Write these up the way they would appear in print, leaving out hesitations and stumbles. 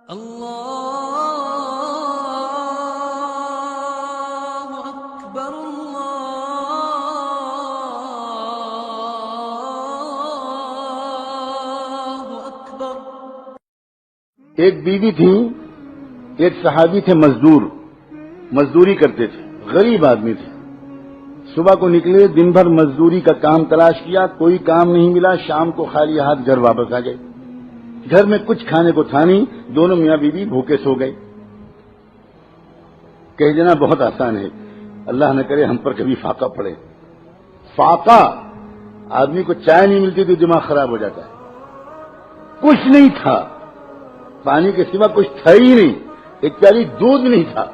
اللہ اکبر اللہ اکبر۔ ایک بیوی تھی، ایک صحابی تھے مزدوری کرتے تھے، غریب آدمی تھے۔ صبح کو نکلے، دن بھر مزدوری کا کام تلاش کیا، کوئی کام نہیں ملا، شام کو خالی ہاتھ گھر واپس آ گئے۔ گھر میں کچھ کھانے کو تھا نہیں، دونوں میاں بیوی بھوکے سو گئے۔ کہہ دینا بہت آسان ہے، اللہ نہ کرے ہم پر کبھی فاقہ پڑے۔ فاقہ، آدمی کو چائے نہیں ملتی تو دماغ خراب ہو جاتا ہے۔ کچھ نہیں تھا، پانی کے سوا کچھ تھا ہی نہیں، ایک پیالی دودھ نہیں تھا،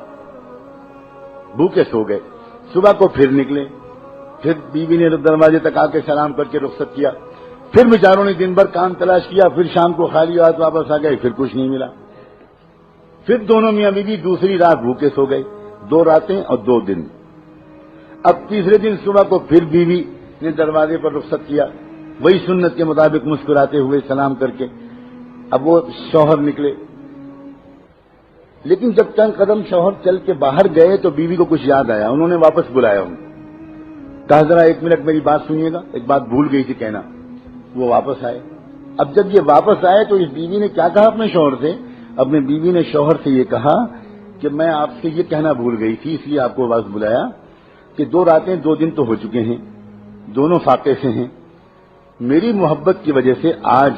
بھوکے سو گئے۔ صبح کو پھر نکلے، پھر بیوی نے دروازے تک آ کے سلام کر کے رخصت کیا۔ پھر بیچاروں نے دن بھر کام تلاش کیا، پھر شام کو خالی ہاتھ واپس آ گئے، پھر کچھ نہیں ملا۔ پھر دونوں میاں بیوی دوسری رات بھوکے سو گئے، 2 راتیں اور 2 دن۔ اب تیسرے دن صبح کو پھر بیوی نے دروازے پر رخصت کیا، وہی سنت کے مطابق مسکراتے ہوئے سلام کر کے۔ اب وہ شوہر نکلے، لیکن جب چند قدم شوہر چل کے باہر گئے تو بیوی کو کچھ یاد آیا، انہوں نے واپس بلایا ان کو، کہا ذرا 1 منٹ میری بات سنیے گا، ایک بات بھول گئی تھی کہنا۔ وہ واپس آئے۔ اب جب یہ واپس آئے تو اس بیوی نے کیا کہا اپنے شوہر سے؟ اپنے بیوی نے شوہر سے یہ کہا کہ میں آپ سے یہ کہنا بھول گئی تھی، اس لیے آپ کو واپس بلایا کہ 2 راتیں 2 دن تو ہو چکے ہیں، دونوں فاقے سے ہیں۔ میری محبت کی وجہ سے آج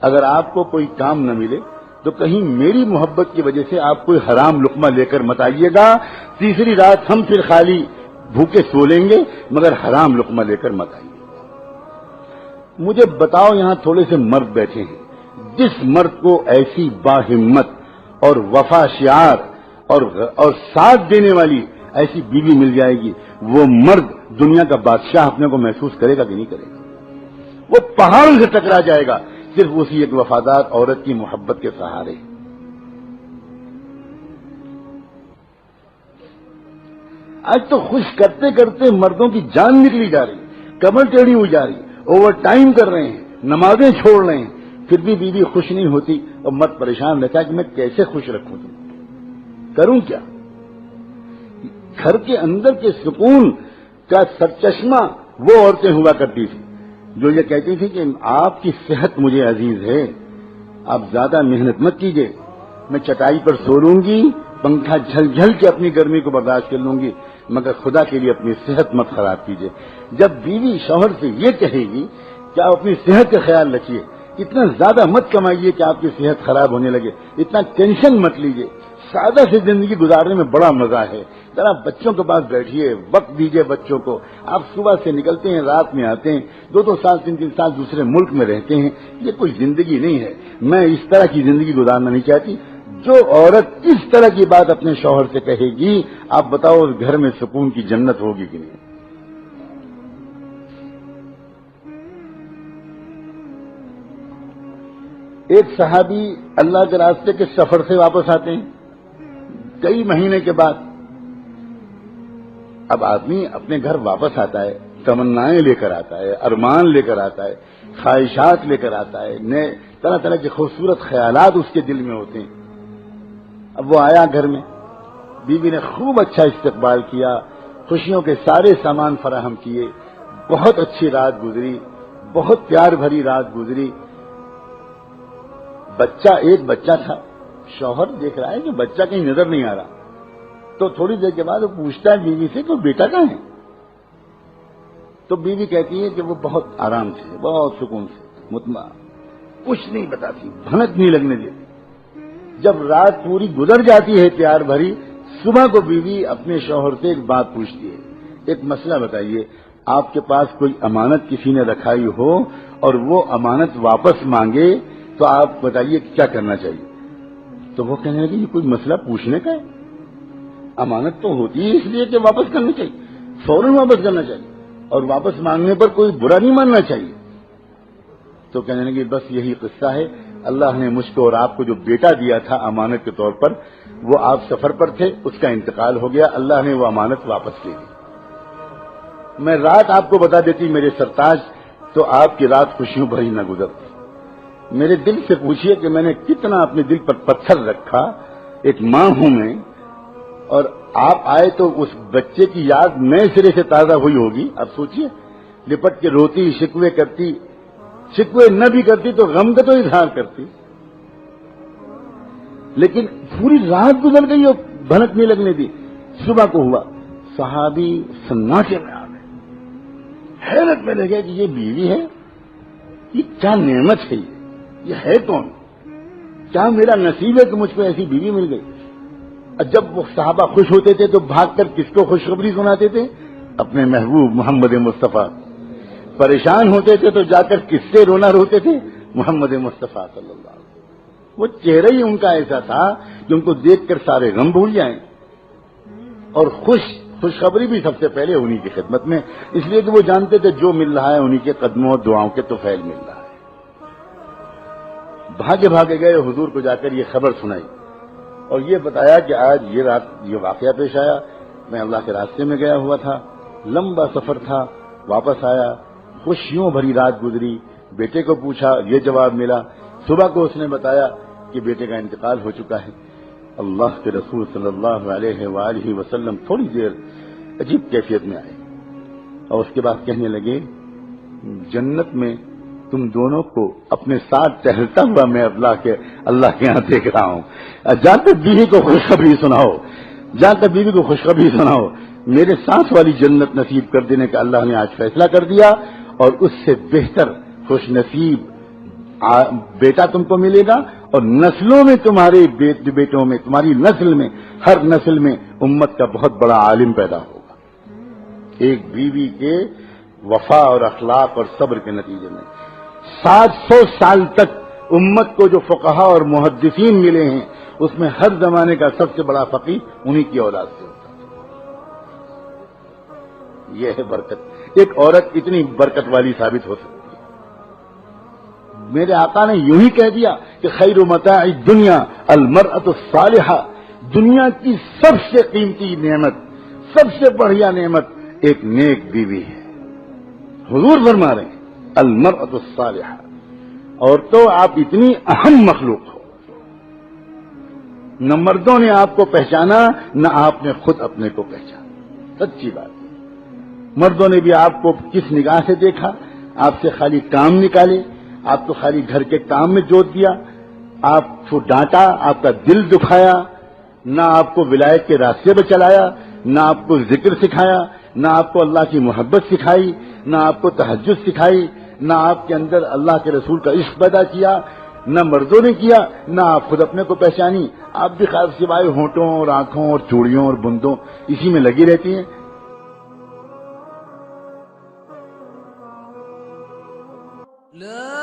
اگر آپ کو کوئی کام نہ ملے تو کہیں میری محبت کی وجہ سے آپ کوئی حرام لقمہ لے کر مت آئیے گا، تیسری رات ہم پھر خالی بھوکے سو لیں گے، مگر حرام لقمہ لے کر مت آئیے۔ مجھے بتاؤ، یہاں تھوڑے سے مرد بیٹھے ہیں، جس مرد کو ایسی باہمت اور وفا شعار اور ساتھ دینے والی ایسی بیوی مل جائے گی، وہ مرد دنیا کا بادشاہ اپنے کو محسوس کرے گا کہ نہیں کرے گا؟ وہ پہاڑوں سے ٹکرا جائے گا صرف اسی ایک وفادار عورت کی محبت کے سہارے۔ آج تو خوش کرتے کرتے مردوں کی جان نکلی جا رہی، کمر ٹیڑھی ہوئی جا رہی، اوور ٹائم کر رہے ہیں، نمازیں چھوڑ رہے ہیں، پھر بھی بیوی خوش نہیں ہوتی اور مرد پریشان رہتا ہے کہ میں کیسے خوش رکھوں تم، کروں کیا؟ گھر کے اندر کے سکون کا سرچشمہ وہ عورتیں ہوا کرتی تھی جو یہ کہتی تھی کہ آپ کی صحت مجھے عزیز ہے، آپ زیادہ محنت مت کیجیے، میں چٹائی پر سو لوں گی، پنکھا جھل جھل کے اپنی گرمی کو برداشت کر لوں گی، مگر خدا کے لیے اپنی صحت مت خراب کیجیے۔ جب بیوی شوہر سے یہ کہے گی کہ آپ اپنی صحت کا خیال رکھیے، اتنا زیادہ مت کمائیے کہ آپ کی صحت خراب ہونے لگے، اتنا ٹینشن مت لیجیے، سادہ سے زندگی گزارنے میں بڑا مزہ ہے، ذرا بچوں کے پاس بیٹھیے، وقت دیجیے بچوں کو، آپ صبح سے نکلتے ہیں رات میں آتے ہیں، 2 سال 3 سال دوسرے ملک میں رہتے ہیں، یہ کوئی زندگی نہیں ہے، میں اس طرح کی زندگی گزارنا نہیں چاہتی۔ جو عورت اس طرح کی بات اپنے شوہر سے کہے گی، آپ بتاؤ اس گھر میں سکون کی جنت ہوگی کہ نہیں؟ ایک صحابی اللہ کے راستے کے سفر سے واپس آتے ہیں کئی مہینے کے بعد۔ اب آدمی اپنے گھر واپس آتا ہے، تمنائیں لے کر آتا ہے، ارمان لے کر آتا ہے، خواہشات لے کر آتا ہے، نئے طرح طرح کے خوبصورت خیالات اس کے دل میں ہوتے ہیں۔ اب وہ آیا گھر میں، بیوی نے خوب اچھا استقبال کیا، خوشیوں کے سارے سامان فراہم کیے، بہت اچھی رات گزری، بہت پیار بھری رات گزری۔ ایک بچہ تھا، شوہر دیکھ رہا ہے کہ بچہ کہیں نظر نہیں آ رہا، تو تھوڑی دیر کے بعد وہ پوچھتا ہے بیوی سے کہ بیٹا کہاں ہے؟ تو بیوی کہتی ہے کہ وہ بہت آرام سے، بہت سکون سے، مطمئن، کچھ نہیں بتاتی، بھنک نہیں لگنے دیتی۔ جب رات پوری گزر جاتی ہے پیار بھری، صبح کو بیوی اپنے شوہر سے ایک بات پوچھتی ہے، ایک مسئلہ بتائیے، آپ کے پاس کوئی امانت کسی نے رکھائی ہو اور وہ امانت واپس مانگے تو آپ بتائیے کیا کرنا چاہیے؟ تو وہ کہنے لگے یہ کوئی مسئلہ پوچھنے کا ہے، امانت تو ہوتی ہے اس لیے کہ واپس کرنی چاہیے، فوراً واپس کرنا چاہیے، اور واپس مانگنے پر کوئی برا نہیں ماننا چاہیے۔ تو کہنے لگے بس یہی قصہ ہے، اللہ نے مجھ کو اور آپ کو جو بیٹا دیا تھا امانت کے طور پر، وہ آپ سفر پر تھے، اس کا انتقال ہو گیا، اللہ نے وہ امانت واپس لے لی۔ میں رات آپ کو بتا دیتی میرے سرتاج، تو آپ کی رات خوشیوں بھری نہ گزرتی۔ میرے دل سے پوچھئے کہ میں نے کتنا اپنے دل پر پتھر رکھا، ایک ماں ہوں میں، اور آپ آئے تو اس بچے کی یاد نئے سرے سے تازہ ہوئی ہوگی. اب سوچئے، لپٹ کے روتی، شکوے کرتی، شکوے نہ بھی کرتی تو غم کا تو اظہار کرتی. لیکن پوری رات گزر گئی اور بھنک نہیں لگنے دی. صبح کو ہوا، صحابی سناٹے میں آ گئے، حیرت میں رہ گئے کہ یہ بیوی ہے، یہ کیا نعمت ہے، یہ ہے کون، کیا میرا نصیب ہے کہ مجھ کو ایسی بیوی مل گئی. اور جب وہ صحابہ خوش ہوتے تھے تو بھاگ کر کس کو خوشخبری سناتے تھے؟ اپنے محبوب محمد مصطفیٰ. پریشان ہوتے تھے تو جا کر کس سے رونا روتے تھے؟ محمد مصطفیٰ صلی اللہ علیہ وسلم. وہ چہرہ ہی ان کا ایسا تھا کہ ان کو دیکھ کر سارے غم بھول جائیں، اور خوشخبری بھی سب سے پہلے انہی کی خدمت میں، اس لیے کہ وہ جانتے تھے جو مل رہا ہے انہی کے قدموں اور دعاؤں کے طفیل مل رہا ہے. بھاگے بھاگے گئے، حضور کو جا کر یہ خبر سنائی اور یہ بتایا کہ آج یہ رات یہ واقعہ پیش آیا، میں اللہ کے راستے میں گیا ہوا تھا، لمبا سفر تھا، واپس آیا، خوشیوں بھری رات گزری. بیٹے کو پوچھا، یہ جواب ملا. صبح کو اس نے بتایا کہ بیٹے کا انتقال ہو چکا ہے. اللہ کے رسول صلی اللہ علیہ وآلہ وسلم تھوڑی دیر عجیب کیفیت میں آئے اور اس کے بعد کہنے لگے، جنت میں تم دونوں کو اپنے ساتھ ٹہلتا ہوا میں اللہ کے یہاں دیکھ رہا ہوں. جا کر بیوی کو خوشخبری سناؤ، جا کر بیوی کو خوشخبری سناؤ، میرے ساتھ والی جنت نصیب کر دینے کا اللہ نے آج فیصلہ کر دیا، اور اس سے بہتر خوش نصیب بیٹا تم کو ملے گا، اور نسلوں میں تمہارے بیٹوں میں، تمہاری نسل میں، ہر نسل میں امت کا بہت بڑا عالم پیدا ہوگا. ایک بیوی کے وفا اور اخلاق اور صبر کے نتیجے میں 700 سال تک امت کو جو فقہا اور محدثین ملے ہیں، اس میں ہر زمانے کا سب سے بڑا فقیہ انہی کی اولاد سے ہوتا ہے. یہ ہے برکت. ایک عورت اتنی برکت والی ثابت ہو سکتی ہے. میرے آقا نے یوں ہی کہہ دیا کہ خیر متاع الدنیا المرأة الصالحہ، دنیا کی سب سے قیمتی نعمت، سب سے بڑھیا نعمت ایک نیک بیوی ہے. حضور فرما رہے ہیں المرأة الصالحہ. اور تو آپ اتنی اہم مخلوق ہو، نہ مردوں نے آپ کو پہچانا نہ آپ نے خود اپنے کو پہچانا. سچی بات ہے. مردوں نے بھی آپ کو کس نگاہ سے دیکھا؟ آپ سے خالی کام نکالے، آپ کو خالی گھر کے کام میں جوت دیا، آپ کو ڈانٹا، آپ کا دل دکھایا، نہ آپ کو ولایت کے راستے پہ چلایا، نہ آپ کو ذکر سکھایا، نہ آپ کو اللہ کی محبت سکھائی، نہ آپ کو تہجد سکھائی، نہ آپ کے اندر اللہ کے رسول کا عشق پیدا کیا، نہ مردوں نے کیا، نہ آپ خود اپنے کو پہچانی. آپ بھی خاص سوائے ہونٹوں اور آنکھوں اور چوڑیوں اور بندوں اسی میں لگی رہتی ہیں. لا